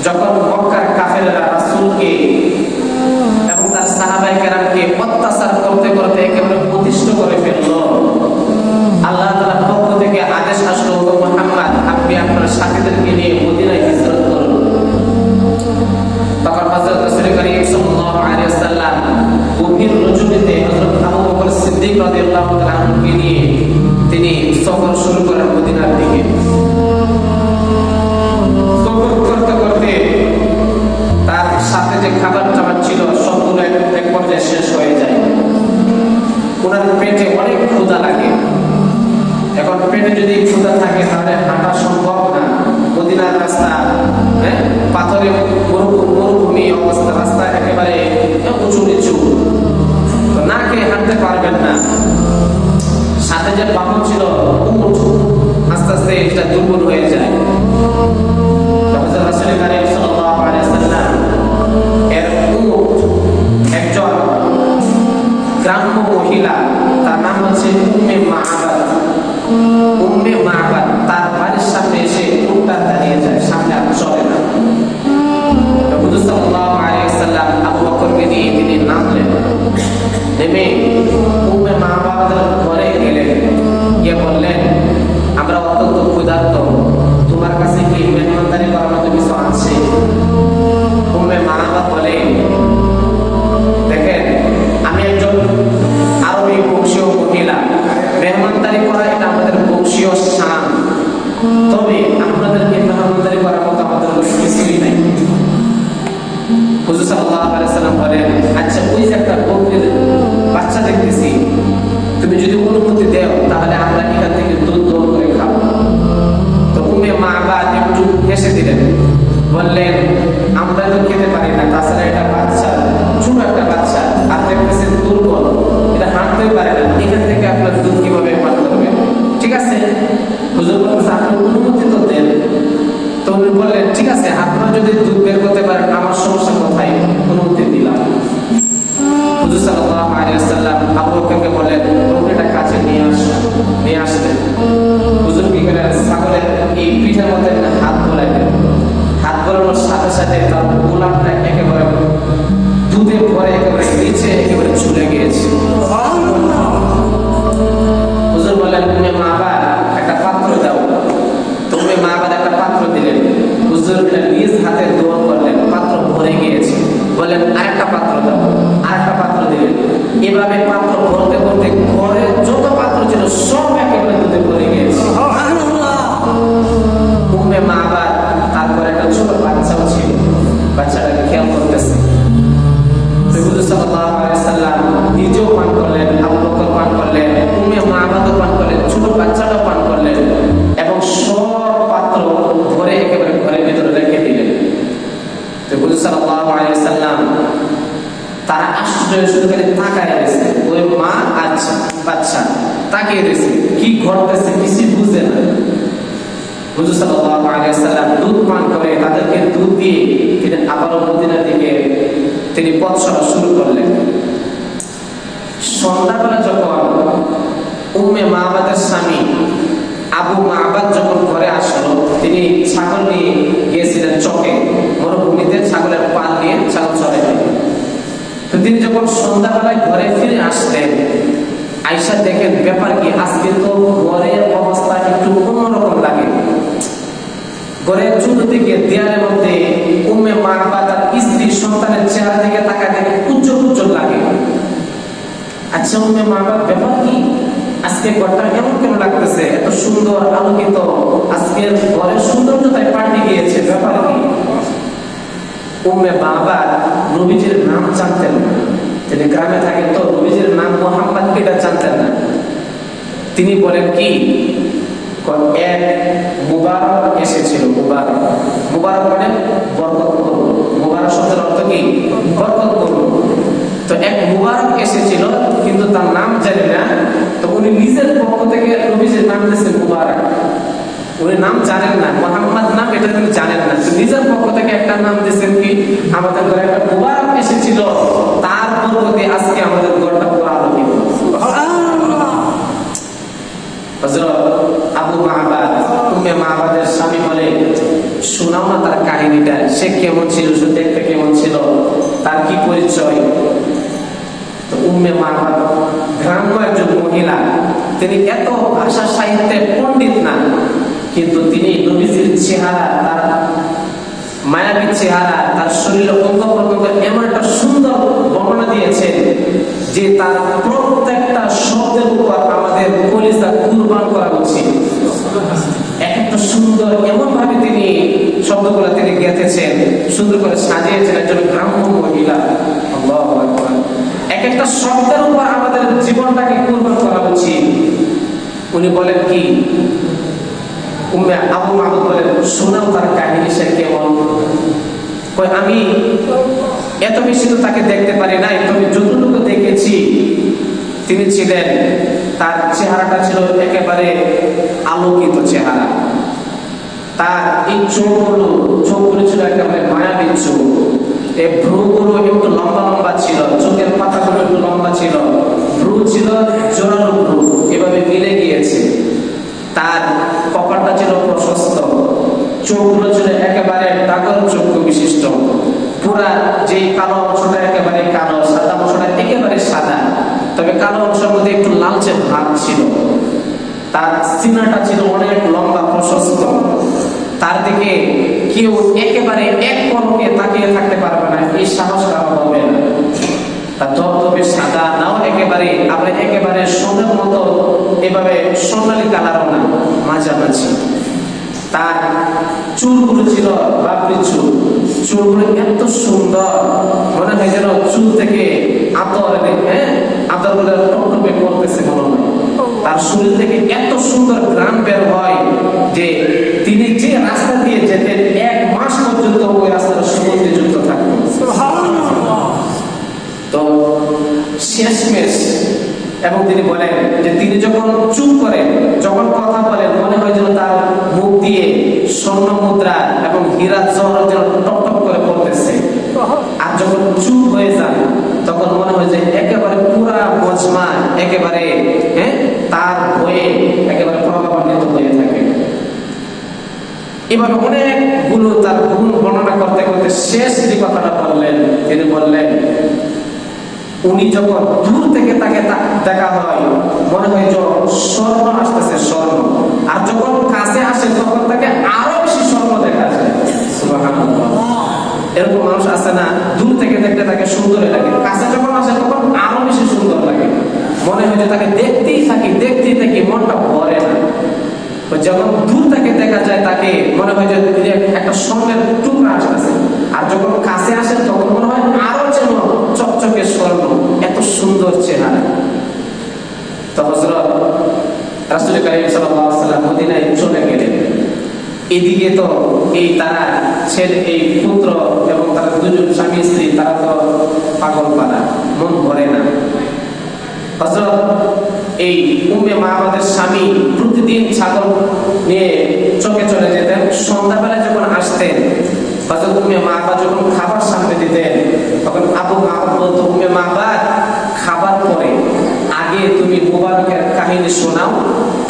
যখন মক্কার কাফেররা রাসূলকে এবং তার সাহাবায়ে কেরামকে অত্যাচার করতে করতে একেবারে প্রতিষ্ঠিত করে ফেলল, আল্লাহ তাআলার পক্ষ থেকে আদেশ আসলো, মুহাম্মদ আপনি আপনার সাথীদেরকে নিয়ে মদিনায় হিজরত করুন। তখন হযরত রাসূল করিম সাল্লাল্লাহু আলাইহি ওয়াসাল্লাম গভীর রজনীতে হযরত আবু বকর সিদ্দিক রাদিয়াল্লাহু তাআলা আনহুকে নিয়ে তিনি সফর শুরু করেন মদিনার দিকে। সফর করতে করতে তার সাথে যে খাবার টাবার ছিল সবগুলো এক পর্যায়ে শেষ হয়ে যায়। ওনার পেটে অনেক ক্ষুধা লাগে। এখন পেটে যদি ক্ষুধা থাকে তাহলে হাঁটা সম্ভব না। মদিনার রাস্তা পাথরে মরুভূমি অবস্থা, রাস্তা একেবারে উঁচু নিচু, তো না খেয়ে হাঁটতে পারবেন না। সাথে যে বাহন ছিল উট, আস্তে আস্তে এটা দুর্বল হয়ে যায়। রাসূল করিম সাল্লাল্লাহু আলাইহি ওয়াসাল্লাম এর উট একজন গ্রাম্য মহিলা, তার নাম হচ্ছে উম্মে মা'বাদ। উম্মে মা'বাদ তার বাড়ির সামনে এসে উটটা দাঁড়িয়ে যায়, সামনে আর চলে না। হুজুর সাল্লাল্লাহু আলাইহি ওয়াসাল্লাম আবু বকরকে নিয়ে তিনি নামলেন, নেমে উম্মে মা'বাদের ঘরে গেলেন, গিয়ে বললেন আমরা অত্যন্ত ক্ষুধার্ত, তোমার কাছে কি মেহমানদারি করার মতো কিছু আছে? উম্মে মা'বাদ বলে, দেখেন আমি একজন আরবি বংশীয় মহিলা, মেহমানদারি করা এটা আমাদের বংশীয় শান, তবে আপনাদেরকে মেহমানদারি করার মতো আমাদের কিছুই নাই। হুজুর সাল্লাল্লাহু আলাইহি ওয়াসাল্লাম বলেন, আচ্ছা ওই যে একটা বকরির বাচ্চা দেখতেছি, তুমি যদি অনুমতি দাও তাহলে আমরা এখান থেকে দুধ দোহন করে খাবো। তো উম্মে মা'বাদ একটু হেসে দিলেন, বললেন আমরা তো খেতে পারি না, তাছাড়া এটা বাচ্চা, ছোট একটা বাচ্চা, আর দেখতেছেন দুর্বল, এটা হাঁটতেই পারে না, এখান থেকে আপনার দুধ কিভাবে পান করবেন? ঠিক আছে, হুজুর বললেন আপনি অনুমতি তো দেন। তো উনি বললেন ঠিক আছে, আপনারা যদি দুধ বের করতে পারেন আমার সমস্যা কোথায়, অনুমতি দিলাম। হুজুর সাল্লাল্লাহু আলাইহি ওয়াসাল্লাম আবু বকরকে বললেন বকরিটা কাছে নিয়ে আসলেন। হুজুর কি করে ছাগলের এই পিঠের মধ্যে হাত বোলাইলেন, হাত বোলানোর সাথে সাথে তার গোলাপটা একেবারে দুধে ভরে একেবারে নিচে একেবারে ঝুলে গিয়েছে। হুজুর বললেন উম্মে মা'বাদ একটা পাত্র দাও। তো উম্মে মা'বাদ একটা পাত্র দিলেন, হুজুর এটা নিজ হাতে দোয়া করলেন, পাত্র ভরে গিয়েছে। বললেন আরেকটা পাত্র দাও, আরেকটা পাত্র দিলেন। এভাবে পাত্র ভরতে ভরতে ঘরে যত পাত্র ছিল সব একেবারে দুধে ভরে গিয়েছে। উম্মে মা'বাদ তারপর একটা ছোট বাচ্চাও ছিল, বাচ্চাটাকে খেয়াল করতেছে। হুজুর সাল্লাল্লাহু আলাইহি ওয়াসাল্লাম নিজেও পান করলেন, আবু বকর পান করলেন, উম্মে মা'বাদও পান করলেন, ছোট বাচ্চাটাও পান করলেন, এবং সব পাত্র ভরে একেবারে ঘরের ভিতরে রেখে দিলেন। তো হুজুর সাল্লাল্লাহু আলাইহি ওয়াসাল্লাম তারা আশ্চর্য শুধু করে তাকায় রয়েছে, ওই মা আর বাচ্চা তাকিয়ে রয়েছে, কি ঘটতেছে কিছু বুঝে না। হুজুর সাল্লাল্লাহু আলাইহি ওয়াসাল্লাম দুধ পান করে তাদেরকে দুধ দিয়ে তিনি আবারও মদিনার দিকে তিনি পথ চলা শুরু করলেন। সন্ধ্যাবেলা যখন উম্মে মা'বাদের স্বামী আবু মা'বাদ যখন ঘরে আসলো, তিনি ছাগল নিয়ে গিয়েছিলেন চকে, মরুভূমিতে ছাগলের পাল নিয়ে ছাগল চড়াইতে। তো তিনি যখন সন্ধ্যাবেলায় ঘরে ফিরে আসলেন, আয়েশা দেখেন ব্যাপার কি, আজকে তো ঘরের অবস্থা একটু অন্যরকম লাগে। ঘরের চতুর্দিকে দেয়ালের মধ্যে উম্মে মা'বাদ আর স্ত্রী সন্তানের চেহারা দিকে তাকায় দেখে উজ্জ্বল উজ্জ্বল লাগে। আচ্ছা উম্মে মা'বাদ ব্যাপার কি, আজকে ঘরটা কেমন কেমন লাগতেছে, এত সুন্দর আলোকিত, আজকের ঘরের সৌন্দর্যতায় পাল্টে গিয়েছে, ব্যাপার কি? উম্মে মা'বাদ নবীজির নাম জানতেন না, তিনি গ্রামে থাকেন, তো নবীজির নাম মুহাম্মদ এটা জানতেন না। তিনি বলেন কি, এক মুবারক এসেছিল, মুবারক, মুবারক মানে বরকতপূর্ণ, মুবারক শব্দের অর্থ কি, বরকতপূর্ণ। তো এক মুবারক এসেছিল কিন্তু তার নাম জানি না, তো উনি নিজের পক্ষ থেকে নবীজির নাম দিয়েছেন মুবারক। উনি নাম জানেন না, মুহাম্মদ নাম এটা তিনি জানেন না, তো নিজের পক্ষ থেকে একটা নাম দিয়েছেন কি, আমাদের ঘরে একটা মুবারক এসেছিল, তার বরকতে আজকে আমাদের ঘরটা পুরো আলোকিত। হযরত আবু মা'বাদ উম্মে মা'বাদের স্বামী বলে, শোনাও না তার কাহিনীটা, সে কেমন ছিল, সে দেখতে কেমন ছিল, তার কি পরিচয়। তো উম্মে মাবাদ গ্রাম্য একজন মহিলা, তিনি এত ভাষা সাহিত্যের পণ্ডিত না, কিন্তু তিনি নবীজির চেহারা, তার মায়াবী চেহারা, তার শরীরে অঙ্গ প্রত্যঙ্গ এমন একটা সুন্দর বর্ণনা দিয়েছেন যে তার প্রত্যেকটা শব্দের উপর আমাদের কলিজা কুরবান করা উচিত। এক একটা সুন্দর এমন ভাবে তিনি শব্দগুলো তিনি গেঁথেছেন, সুন্দর করে সাজিয়েছেন একজন গ্রাম্য মহিলা। আল্লাহু আকবার। এক একটা শব্দের উপর আমাদের জীবনটাকে কুরবান করা উচিত। উনি বলেন কি, উম্মে আবু মাহমুদ বলেন, শোনাও তার কাহিনী, সে কেমন। আমি এত বেশি তো তাকে দেখতে পারি নাই, তবে যতটুকু দেখেছি তিনি ছিলেন, তার চেহারাটা ছিল একেবারে আলোকিত চেহারা। তার এই চোখগুলো ছিল একেবারে মায়াবী চোখ। এই ভ্রুগুলো একটু লম্বা লম্বা ছিল, চোখের পাতাগুলো একটু লম্বা ছিল, ভ্রু ছিল জোরালো ভ্রু, এভাবে মিলে গিয়েছে। তার কপালটা ছিল প্রশস্ত, চোখগুলো ছিল একেবারে ডাগর চক্ষু বিশিষ্ট। পুরা যেই কালো অংশটা একেবারে কালো, সাদা অংশটা একেবারে সাদা, তবে কালো অংশের মধ্যে একটু লালচে ভাব ছিল। তার সিনাটা ছিল অনেক লম্বা প্রশস্ত। তার দিকে কেউ একেবারে এক পলকে তাকিয়ে থাকতে পারবে না, এই সাহস কারো হবে না। তার ধবধবে সাদা নাও একেবারে, আবার একেবারে সোনার মতো এভাবে সোনালি কালারও না, মাঝামাঝি। তার চুলগুলো ছিল বাবরি চুল, চুলগুলো এত সুন্দর, মনে হয় যেন চুল থেকে আতর, আতর গুলো টপটপে করতেছে মনে হয়। তার শরীর থেকে এত সুন্দর ঘ্রাণ বের হয় যে তিনি যে রাস্তা দিয়ে যেতেন 1 মাস পর্যন্ত ওই রাস্তার সুগন্ধি যুক্ত থাকতো। তো শেষমেশ, এবং তিনি বলেন যে তিনি যখন চুপ করেন, যখন কথা বলেন, মনে হয় যেন তার মুখ দিয়ে স্বর্ণ মুদ্রা এবং হীরা জহর যেন টপটপ করে পড়তেছে। আর যখন চুপ হয়ে যান, তখন মনে হয় যে একেবারে পুরা মজমা একেবারে তার ভয়ে একেবারে প্রভাবান্বিত হয়ে থাকে। এভাবে অনেকগুলো তার গুণ বর্ণনা করতে করতে শেষ যে কথাটা বললেন, তিনি বললেন উনি যখন দূর থেকে তাকে দেখা হয়, মনে হয় যে স্বর্ণ আসতেছে, স্বর্ণ। আর যখন কাছে আসে তখন তাকে আরো বেশি স্বর্ণ দেখা যায়। সুবহানাল্লাহ। এরকম মানুষ আছে না, দূর থেকে দেখতে তাকে সুন্দর লাগে, কাছে যখন আসে তখন আরো বেশি সুন্দর লাগে। মনে হয় যে তাকে দেখতেই থাকি, মনটা ভরে না। যখন দূর থেকে দেখা যায় তাকে মনে হয় যে একটা স্বর্ণের টুকরা আসতেছে, আর যখন কাছে আসে তখন মনে হয় আরো যেন চকচকে স্বর্ণ, এত সুন্দর চেহারা। তো হযরত রাসূল কারীম সাল্লাল্লাহু আলাইহি ওয়াসাল্লাম মদিনায় চলে গেলেন। এদিকে তো তারা ছেলে, এই পুত্র এবং তারা দুজন স্বামী স্ত্রী, তারা তো পাগল পারা, মন ভরে না। হযরত উম্মে মাবাদের স্বামী প্রতিদিন ছাগল নিয়ে চকে চলে যেতেন। সন্ধ্যাবেলায় যখন আসতেন, হযরত উম্মে মাবাদ যখন খাবার সামনে দিতেন, তখন আবু মাবাদ বলতো, উম্মে মাবাদ খাবার পরে আগে তুমি মুবারকের কাহিনী শোনাও,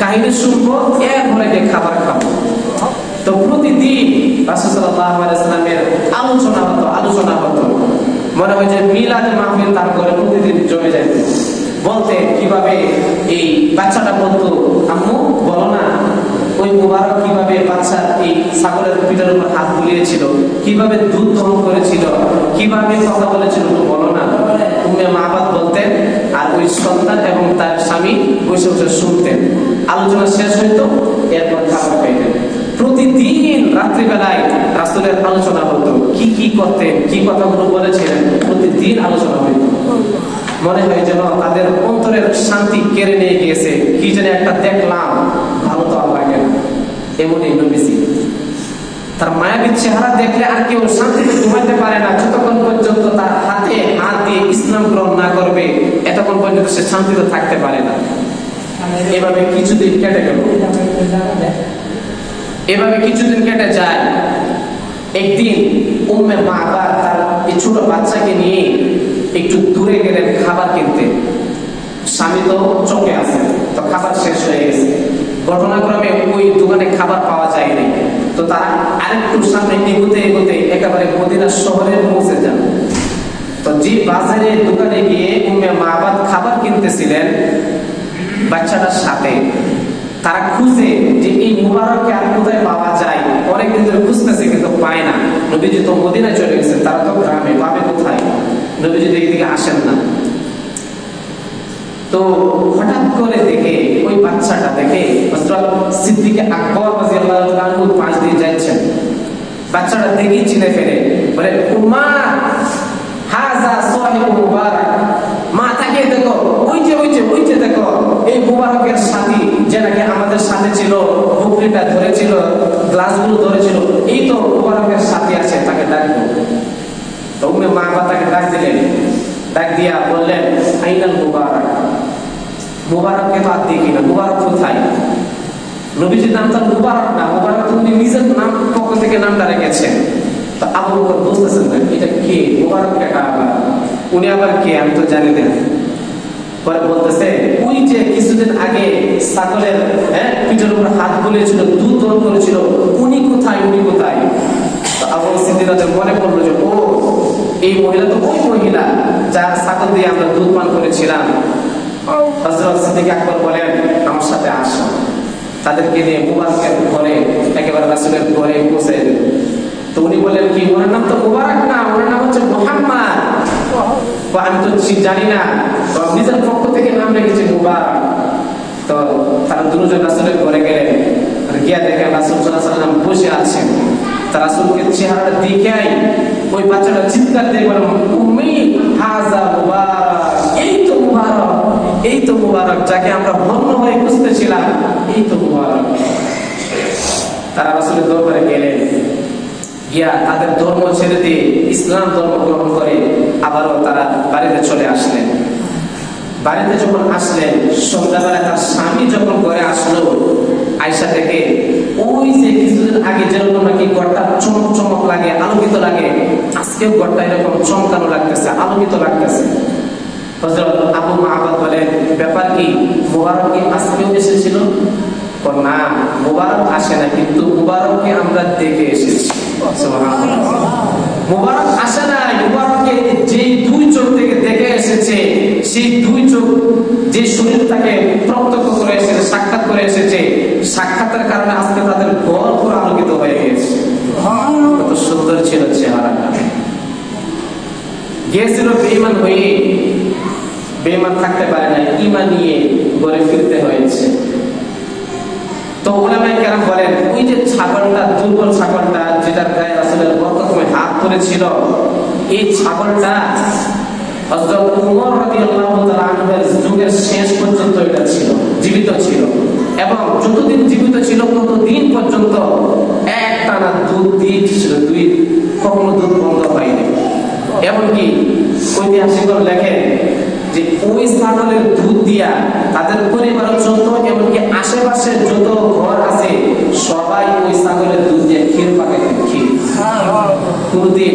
কাহিনী শুনবো, এরপরে গিয়ে খাবার খাবো। তো প্রতিদিন রাসূল সাল্লাল্লাহু আলাইহি ওয়াসাল্লামের আলোচনা হতো। মনে হয় যে মিলাদে মাহফিল তার ঘরে প্রতিদিন জমে যেত। বলতে কিভাবে এই বাচ্চাটা বলতো, আম্মু বলো না ওই মুবারক কিভাবে বাচ্চার এই ছাগলের পিঠের উপর হাত বুলিয়েছিল, কিভাবে দুধ দহন করেছিল, কিভাবে কথা বলেছিল, তো বলো না। উম্মে মাবাদ বলতেন, আর ওই সন্তান এবং তার স্বামী বসে বসে শুনতেন। আলোচনা শেষ হইতো, এরপর খাবার খাইতেন। প্রতিদিন রাত্রিবেলায় রাসূলের আলোচনা হতো, কি করতেন, কি কথাগুলো বলেছিলেন, প্রতিদিন আলোচনা হইতো। মনে হয় যেন তাদের অন্তরের শান্তি কেড়ে নিয়ে গিয়েছে, কি যেন একটা দেখলাম, ভালো তো আর লাগে না। এমনই নবীজি, তার মায়াবী চেহারা দেখলে আর কেউ শান্তিতে ঘুমাইতে পারে না। যতক্ষণ পর্যন্ত তার হাতে হাত দিয়ে ইসলাম গ্রহণ না করবে, এতক্ষণ পর্যন্ত সে শান্তিতে থাকতে পারে না। এভাবে কিছুদিন কেটে গেল, যায়। একদিন উম্মে মাবাদ তার এই ছোট বাচ্চাকে নিয়ে একটু দূরে গেলেন খাবার কিনতে। স্বামী তো চোখে আছে, তো খাবার শেষ হয়ে গেছে। ঘটনাক্রমে ওই দোকানে খাবার পাওয়া যায়নি। তো তারা আরেকটু সামনে এগোতে এগোতে একেবারে শহরে পৌঁছে যান। তো যে বাজারে দোকানে গিয়ে উম্মে মাবাদ খাবার কিনতেছিলেন বাচ্চাটার সাথে, তারা খুঁজে যে এই মুবারককে আর কোথায় পাওয়া যায়, অনেকদিন ধরে খুঁজতেছে কিন্তু পায় না। নবীজি তো মদিনায় চলে গেছেন, তারা তো গ্রামে, পাবে কোথায়? নবীজি তো এইদিকে আসেন না। তো হঠাৎ করে দেখে ওই বাচ্চাটা দেখে হযরত সিদ্দিক আকবর রাদিয়াল্লাহু আনহু পাশ দিয়ে যাচ্ছেন। বাচ্চাটা দেখেই চিনে ফেলে, বলে উম্মা হাযা সাহিবু মুবারক, মা তাকিয়ে দেখো, ওই যে দেখো এই মুবারকের সাথী, যে নাকি আমাদের সাথে ছিল, বকরিটা ধরেছিল, গ্লাসগুলো ধরেছিল, এই তো মুবারকের সাথী আছে, তাকে ডাকো। তো উম্মে মাবাদ তাকে ডাক দিলেন, ডাক দিয়া বললেন আইনাল মুবারক, মুবারককে তো আর দেখি না, মুবারক কোথায়? নবীজির নাম তো মুবারক না, মুবারক তো উনি নিজের নাম পক্ষ থেকে নামটা রেখেছেন। তো আবু বকর বুঝতেছেন না এটা কে, মুবারক কাকা আবার, উনি আবার কে, আমি তো জানি না। পরে বলতেছে ওই যে কিছুদিন আগে ছাগলের পিঠের উপর হাত বুলিয়েছিল, দুধ দহন করেছিল, উনি কোথায়? তো আবু সিদ্দিক মনে পড়লো যে ও এই মহিলা তো ওই মহিলা যার ছাগল দিয়ে আমরা দুধ পান করেছিলাম। হযরত সিদ্দিক আকবর বলেন আমার সাথে আসো। তাদেরকে নিয়ে মুবারকের ঘরে, একেবারে রাসূলের ঘরে পৌঁছে দিল। তো উনি বললেন কি, ওনার নাম তো মুবারক না, ওনার নাম হচ্ছে মুহাম্মদ। আমি তো জানি না, তো নিজের পক্ষ থেকে নাম রেখেছে মুবারক। তো তারা দুজন রাসূলের ঘরে গেলেন, গিয়া দেখেন রাসূল সাল্লাল্লাহু আলাইহি ওয়াসাল্লাম বসে আছেন। তার রাসূলকে চেহারাটা দেখেই ওই বাচ্চাটা চিৎকার দিয়ে বলে উম্মি হাযা মুবারক, এই তো মুবারক যাকে আমরা ধন্য হয়ে খুঁজতেছিলাম, এই তো মুবারক। তারা রাসূলের দরবারে গেলেন, গিয়া তাদের ধর্ম ছেড়ে দিয়ে ইসলাম ধর্ম গ্রহণ করে আবারও তারা বাড়িতে চলে আসলেন। বাড়িতে যখন আসলেন, সন্ধ্যাবেলা তার স্বামী যখন ঘরে আসলো, আয়েশা থেকে ওই যে কিছুদিন আগে যেরকম নাকি ঘরটা চমক লাগে, আলোকিত লাগে, আজকেও ঘরটা এরকম চমকানো লাগতেছে, আলোকিত লাগতেছে। হযরত আবু মাবাদ বলেন ব্যাপার কি, মুবারক কি আজকেও এসেছিল? না, মুবারক আসে না, কিন্তু মুবারককে আমরা দেখে এসেছি। সুবহানাল্লাহ, মুবারক আসে না, মুবারককে যেই দুই চোখ থেকে দেখে এসেছে, সেই দুই চোখ যে শরীরটাকে প্রত্যক্ষ করে এসেছে, সাক্ষাৎ করে এসেছে, সাক্ষাতের কারণে আজকে তাদের ঘর পুরো আলোকিত হয়ে গেছে। কত সুন্দর ছিল চেহারাটা। গিয়েছিল বেঈমান হয়ে, বেঈমান থাকতে পারে না, ঈমান নিয়ে ঘরে ফিরতে হয়েছে। তো উলামায়ে কেরাম বলেন ওই যে ছাগলটা, দুর্বল ছাগলটা যেটার গায়ে রাসূলের বরকতময় হাত পড়েছিল, এই ছাগলটা হযরত ওমর রাদিয়াল্লাহু তাআলা আনহুর যুগের শেষ পর্যন্ত এটা ছিল, জীবিত ছিল, এবং যতদিন জীবিত ছিল ততদিন পর্যন্ত একটানা দুধ দিয়েছিল, কখনো দুধ বন্ধ হয়নি। এমনকি ঐতিহাসিকরা লেখেন যে ওই ছাগলের দুধ দিয়া তাদের পরিবার চলত, এমনকি আশেপাশে যত ঘর আছে সবাই ওই ছাগলের দুধ দিয়ে ক্ষীর পাকাইতেন। ক্ষীর কোনদিন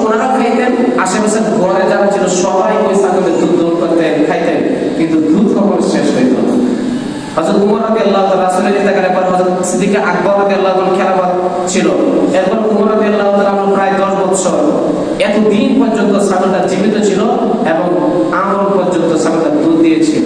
ওনারা খাইতেন, আশেপাশের ঘরে যারা ছিল সবাই ওই ছাগলের দুধ দৌড় করতেন, খাইতেন, কিন্তু দুধ কখনো শেষ হইত না। হযরত ওমর রাদিয়াল্লাহু তাআলা রাসূলের ইন্তেকালের পর হযরত সিদ্দিক আকবর রাদিয়াল্লাহু তাআলা খেলাফত ছিল, এরপর ওমর রাদিয়াল্লাহু তাআলা প্রায় 10 বছর এতদিন পর্যন্ত ছাগলটা জীবিত ছিল এবং আমল পর্যন্ত ছাগলটা দুধ দিয়েছিল।